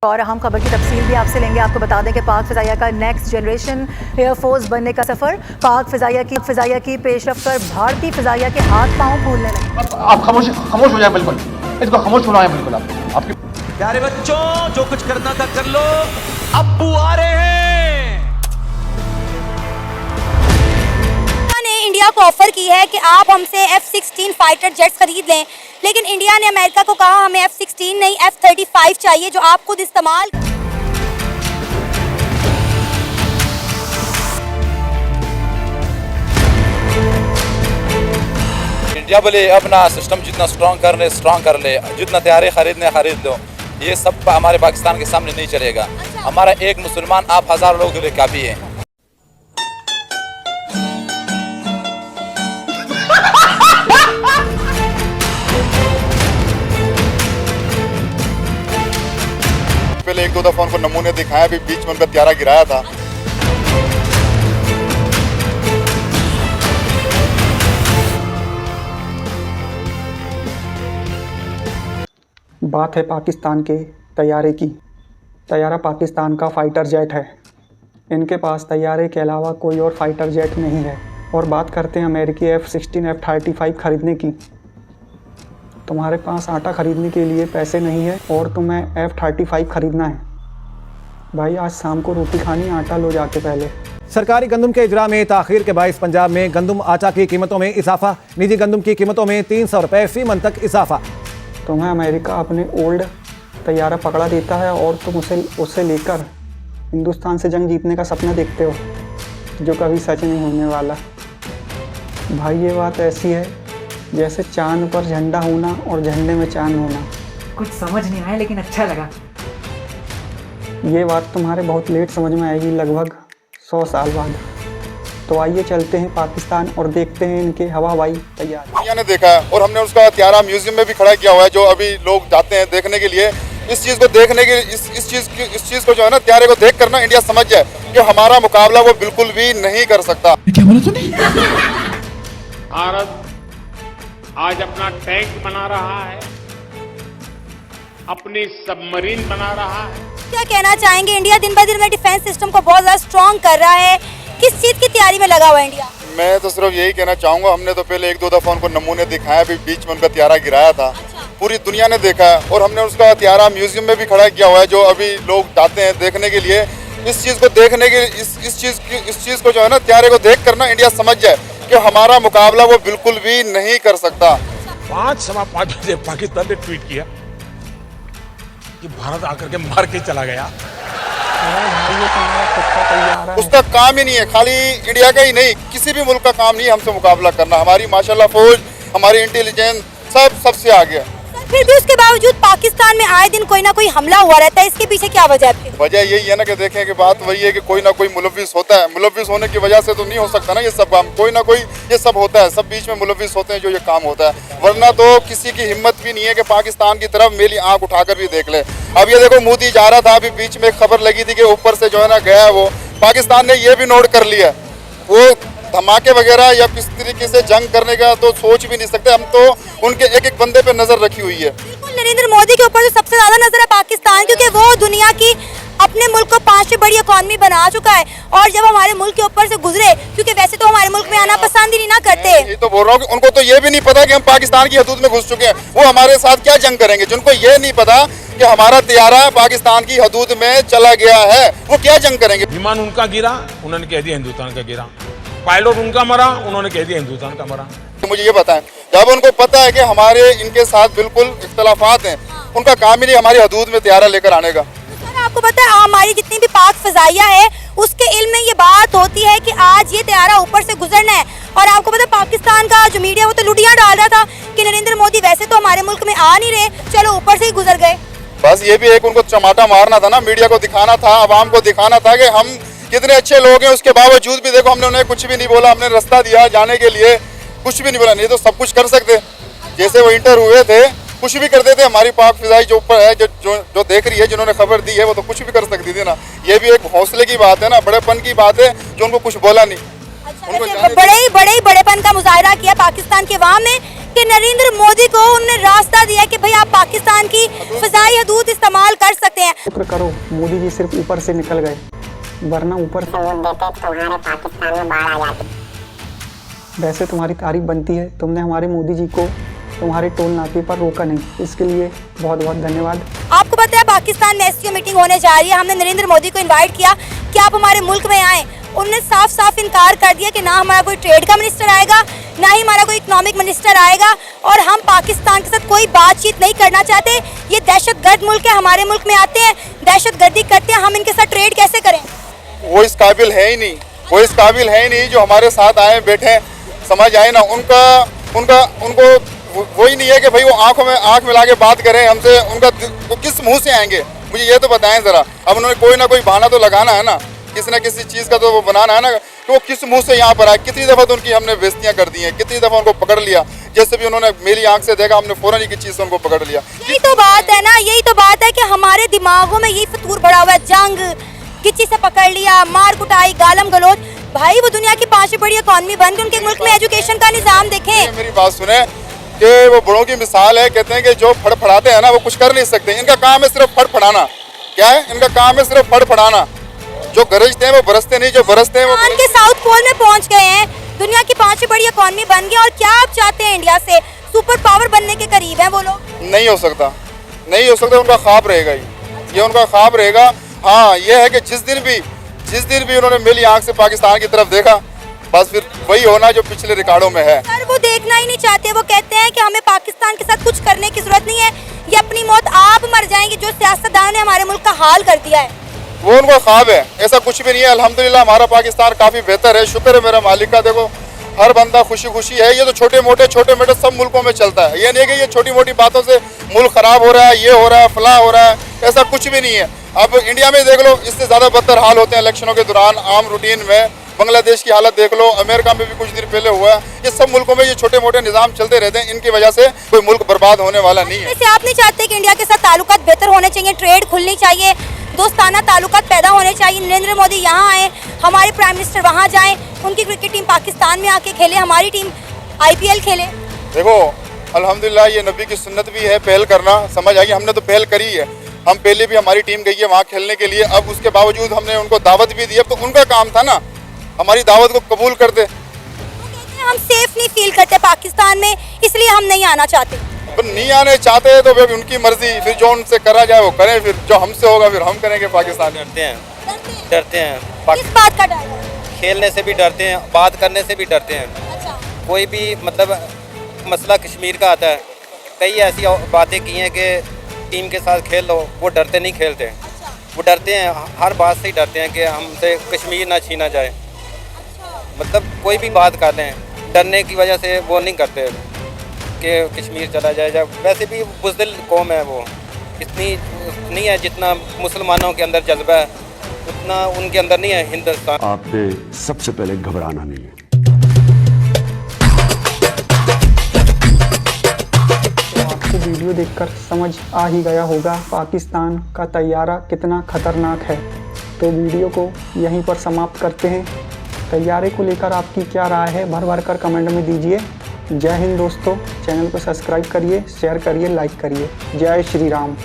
और अहम खबर की तफसील भी आपसे लेंगे। आपको बता दें कि पाक फ़िज़ाइया का नेक्स्ट जनरेशन एयरफोर्स बनने का सफ़र, पाक फ़िज़ाइया की पेशरफ कर भारतीय फ़िज़ाइया के हाथ पांव फूलने लगे। आप खामोश हो जाए, बिल्कुल इसको खामोश होना है बिल्कुल। आपके प्यारे बच्चों, जो कुछ करना था कर लो, अब्बू आ रहे हैं। ने इंडिया को ऑफर की है कि आप हमसे F-16 फाइटर जेट्स खरीद लें, लेकिन इंडिया ने अमेरिका को कहा हमें F-16 नहीं F-35 चाहिए जो आप खुद इस्तेमाल। इंडिया बोले अपना सिस्टम जितना स्ट्रॉन्ग कर ले, जितना तैयारी खरीद लो। ये सब हमारे पाकिस्तान के सामने नहीं चलेगा। हमारा एक मुसलमान आप 1000 लोगों के लिए काफ़ी है। पहले एक दो दफा उनको नमूने दिखाया, भी बीच में उनका त्यारा गिराया था। बात है पाकिस्तान के तैयारे की। तैयारा पाकिस्तान का फाइटर जेट है। इनके पास तैयारे के अलावा कोई और फाइटर जेट नहीं है। और बात करते हैं अमेरिकी F-16 F-35 खरीदने की। तुम्हारे पास आटा खरीदने के लिए पैसे नहीं है और तुम्हें F-35 खरीदना है। भाई आज शाम को रोटी खानी, आटा लो जाके पहले। सरकारी गंदम के इजरा में ताखीर के बायस पंजाब में गंदम आटा की कीमतों में इजाफा। निजी गंदम की कीमतों में 300 रुपये फी मन तक इजाफा। तुम्हें अमेरिका अपने ओल्ड तैयारा पकड़ा देता है और तुम उसे लेकर हिंदुस्तान से जंग जीतने का सपना देखते हो, जो कभी सच नहीं होने वाला। भाई ये बात ऐसी है जैसे चांद पर झंडा होना और झंडे में चांद होना। कुछ समझ नहीं आया लेकिन अच्छा लगा। ये बात तुम्हारे बहुत लेट समझ में आएगी, लगभग 100 साल बाद। तो आइए चलते हैं पाकिस्तान और देखते हैं इनके हवाई तैयार। दुनिया ने देखा है और हमने उसका त्यारा म्यूजियम में भी खड़ा किया हुआ है, जो अभी लोग जाते हैं देखने के लिए। इस चीज़ को देखने के इस चीज़ को जो है ना, त्यारे को देख कर ना इंडिया समझ जाए कि हमारा मुकाबला वो बिल्कुल भी नहीं कर सकता। क्या बोला तूने? भारत आज अपना टैंक बना रहा है, अपनी सबमरीन बना रहा है। क्या कहना चाहेंगे? इंडिया दिन ब दिन में डिफेंस सिस्टम को बहुत ज़्यादा स्ट्रॉन्ग कर रहा है। किस चीज़ की तैयारी में लगा हुआ है इंडिया? मैं तो सिर्फ यही कहना चाहूँगा, हमने तो पहले एक दो दफा उनको नमूने दिखाया, भी बीच में उनका त्यारा गिराया था। पूरी दुनिया ने देखा है और हमने उसका त्यारा म्यूजियम में भी खड़ा किया हुआ है, जो अभी लोग जाते हैं देखने के लिए। इस चीज़ को देखने के इस चीज़ को जो है ना, त्यारे को देख कर ना इंडिया समझ जाए कि हमारा मुकाबला वो बिल्कुल भी नहीं कर सकता। 5:15 बजे पाकिस्तान ने ट्वीट किया कि भारत आकर के मार के चला गया। उसका काम ही नहीं है, खाली इंडिया का ही नहीं, किसी भी मुल्क का काम नहीं है हमसे मुकाबला करना। हमारी माशाल्लाह फौज, हमारी इंटेलिजेंस सबसे आगे है। फिर भी उसके बावजूद पाकिस्तान में आए दिन कोई ना कोई हमला हुआ रहता है, इसके पीछे क्या वजह है? वजह यही है ना कि देखें कि बात वही है कि कोई ना कोई मुलव्विस होता है। मुलव्विस होने की वजह से तो नहीं हो सकता ना ये सब काम, कोई ना कोई ये सब होता है, सब बीच में मुलव्विस होते हैं जो ये काम होता है। वरना तो किसी की हिम्मत भी नहीं है कि पाकिस्तान की तरफ मेरी आंख उठाकर भी देख ले। अब ये देखो मोदी जा रहा था, अभी बीच में एक खबर लगी थी कि ऊपर से जो है ना गया है वो। पाकिस्तान ने ये भी नोट कर लिया, वो धमाके वगैरह या किस तरीके से जंग करने का तो सोच भी नहीं सकते। हम तो उनके एक एक बंदे पे नजर रखी हुई है। नरेंद्र मोदी के ऊपर तो सबसे ज्यादा नजर है पाकिस्तान, क्योंकि वो दुनिया की अपने मुल्क को 5वीं बड़ी इकॉनमी बना चुका है। और जब हमारे मुल्क के ऊपर से गुजरे, क्योंकि वैसे तो हमारे मुल्क में आना पसंद ही नहीं ना करते। ये तो बोल रहा हूँ कि उनको तो ये भी नहीं पता कि हम पाकिस्तान की हदूद में घुस चुके हैं, वो हमारे साथ क्या जंग करेंगे। जिनको ये नहीं पता कि हमारा तैयारा पाकिस्तान की हदूद में चला गया है, वो क्या जंग करेंगे। विमान उनका गिरा, उन्होंने कह दिया हिंदुस्तान का गिरा। पायलट उनका मरा, उन्होंने कह दिया हिंदुस्तान का मरा। तो मुझे ये बताएं, जब उनको पता है कि हमारे इनके साथ बिल्कुल इख्तलाफात हैं, उनका काम ही नहीं हमारी हदूद में तैयारा लेकर आने का। सर आपको पता है हमारी जितनी भी पाक फ़िज़ाइया है उसके इल्म में ये बात होती है कि आज ये तैयारा ऊपर से गुजरना है। और आपको पता है पाकिस्तान का जो मीडिया वो तो लुटियाँ डाल रहा था कि नरेंद्र मोदी वैसे तो हमारे मुल्क में आ नहीं रहे, चलो ऊपर से ही गुजर गए। बस ये भी एक उनको चमाटा मारना था ना, मीडिया को दिखाना था, आवाम को दिखाना था कि हम कितने अच्छे लोग हैं। उसके बावजूद भी देखो हमने उन्हें कुछ भी नहीं बोला, हमने रास्ता दिया जाने के लिए, कुछ भी नहीं बोला। नहीं तो सब कुछ कर सकते, जैसे वो इंटर हुए थे कुछ भी कर देते। हमारी पाक फ़िज़ाई जो ऊपर है, जो देख रही है, जिन्होंने खबर दी है, वो तो कुछ भी कर सकती थी ना। ये भी एक हौसले की बात है ना, बड़ेपन की बात है, जो उनको कुछ बोला नहीं। बड़ेपन का मुजाहरा किया पाकिस्तान के अवाम ने कि नरेंद्र मोदी को उन्होंने रास्ता दिया कि भाई आप पाकिस्तान की फ़िज़ाई हदूद इस्तेमाल कर सकते हैं। शुक्र करो मोदी जी सिर्फ ऊपर से निकल गए, वरना ऊपर से तुम्हारे पाकिस्तान में बाढ़ आ जाती। वैसे तुम्हारी तारीफ बनती है, तुमने हमारे मोदी जी को तुम्हारे टोल नाके पर रोका नहीं, इसके लिए बहुत बहुत धन्यवाद। आपको पता है पाकिस्तान में एससीओ मीटिंग होने जा रही है, हमने नरेंद्र मोदी को इनवाइट किया कि आप हमारे मुल्क में आएँ। उन्होंने साफ साफ इनकार कर दिया कि ना हमारा कोई ट्रेड का मिनिस्टर आएगा, ना ही हमारा कोई इकोनॉमिक मिनिस्टर आएगा, और हम पाकिस्तान के साथ कोई बातचीत नहीं करना चाहते। ये दहशतगर्द मुल्क है, हमारे मुल्क में आते हैं, दहशतगर्दी करते हैं, हम इनके साथ ट्रेड कैसे करें? वो इस काबिल है ही नहीं, वो इस काबिल है ही नहीं जो हमारे साथ आए बैठे समझ आए ना। उनको वही नहीं है कि भाई वो आंखों में आंख मिला के बात करें हमसे। वो किस मुंह से आएंगे मुझे ये तो बताएं जरा। अब उन्होंने कोई ना कोई बहाना तो लगाना है ना, किसी न किसी चीज़ का तो वो बनाना है ना कि वो किस मुंह से यहाँ पर आए। कितनी दफ़ा तो उनकी हमने बेइज्जतियाँ कर दी हैं, कितनी दफ़ा उनको पकड़ लिया। जैसे भी उन्होंने मेरी आंख से देखा, हमने फ़ौरन ही किसी चीज़ से उनको पकड़ लिया। यही तो बात है ना, यही तो बात है कि हमारे दिमागों में यही फतूर भरा हुआ है, जंग, किसी से पकड़ लिया, मार कुटाई, गालम गलोच। भाई वो दुनिया की 5 बड़ी इकॉनमी बन गई, उनके मुल्क में एजुकेशन का निज़ाम देखें। मेरी बात सुने कि वो बड़ों की मिसाल है, कहते हैं कि जो फड़फड़ाते हैं ना वो कुछ कर नहीं सकते। इनका काम है सिर्फ फड़फड़ाना। क्या है इनका काम? है सिर्फ फड़फड़ाना। जो गरजते हैं वो बरसते नहीं, जो बरसते हैं वो के साउथ पोल में पहुंच गए हैं, दुनिया की 5 बड़ी इकॉनमी बन गई। और क्या आप चाहते हैं इंडिया से सुपर पावर बनने के करीब हैं वो लोग? नहीं हो सकता, नहीं हो सकता। उनका ख्वाब रहेगा ये उनका ख्वाब रहेगा। हाँ ये है कि जिस दिन भी उन्होंने मेरी आंख से पाकिस्तान की तरफ देखा, बस फिर वही होना जो पिछले रिकॉर्डों में है। सर वो देखना ही नहीं चाहते, वो कहते हैं कि हमें पाकिस्तान के साथ कुछ करने की जरूरत नहीं है, ये अपनी मौत आप मर जाएंगे। जो सियासतदान ने हमारे मुल्क का हाल कर दिया है वो उनका ख्वाब है, ऐसा कुछ भी नहीं है। अल्हम्दुलिल्लाह हमारा पाकिस्तान काफ़ी बेहतर है, शुक्र है मेरा मालिक का। देखो हर बंदा खुशी खुशी है। ये तो छोटे मोटे सब मुल्कों में चलता है। ये नहीं कि ये छोटी मोटी बातों से मुल्क ख़राब हो रहा है, ये हो रहा है, फलां हो रहा है, ऐसा कुछ भी नहीं है। अब इंडिया में देख लो, इससे ज़्यादा बदतर हाल होते हैं इलेक्शनों के दौरान, आम रूटीन में। बांग्लादेश की हालत देख लो, अमेरिका में भी कुछ दिन पहले हुआ है। ये सब मुल्कों में ये छोटे मोटे निज़ाम चलते रहते हैं, इनकी वजह से कोई मुल्क बर्बाद होने वाला नहीं है। वैसे आप नहीं चाहते कि इंडिया के साथ ताल्लुकात बेहतर होने चाहिए, ट्रेड खुलनी चाहिए, दोस्ताना ताल्लुकात पैदा होने चाहिए? नरेंद्र मोदी यहाँ आए, हमारे प्राइम मिनिस्टर वहाँ जाएं, उनकी क्रिकेट टीम पाकिस्तान में आके खेले, हमारी टीम IPL खेले। देखो अल्हम्दुलिल्लाह ये नबी की सुन्नत भी है पहल करना, समझ आई। हमने तो पहल करी है, हम पहले भी हमारी टीम गई है वहाँ खेलने के लिए। अब उसके बावजूद हमने उनको दावत भी दी, अब तो उनका काम था ना हमारी दावत को कबूल करते। हम सेफ नहीं फील करते पाकिस्तान में, इसलिए हम नहीं आना चाहते। नहीं आने चाहते तो फिर उनकी मर्जी, फिर जो उनसे करा जाए वो करें, फिर जो हमसे होगा फिर हम करेंगे। पाकिस्तान डरते हैं किस बात का डर है? खेलने से भी डरते हैं, बात करने से भी डरते हैं। अच्छा। कोई भी मतलब मसला कश्मीर का आता है, कई ऐसी बातें की हैं कि टीम के साथ खेल लो, वो डरते नहीं खेलते। अच्छा। वो डरते हैं, हर बात से ही डरते हैं कि हमसे कश्मीर ना छीना जाए। अच्छा। मतलब कोई भी बात कर लें, डरने की वजह से वो नहीं करते कि कश्मीर चला जाए। वैसे भी बुज़दिल कौम है, वो इतनी नहीं है जितना मुसलमानों के अंदर जज्बा है, उतना उनके अंदर नहीं है। हिंदुस्तान आपने सबसे पहले घबराना नहीं है। आपको वीडियो देखकर समझ आ ही गया होगा पाकिस्तान का तैयारा कितना खतरनाक है। तो वीडियो को यहीं पर समाप्त करते हैं। तैयारे को लेकर आपकी क्या राय है भर भर कर कमेंट में दीजिए। जय हिंद दोस्तों, चैनल को सब्सक्राइब करिए, शेयर करिए, लाइक करिए। जय श्री राम।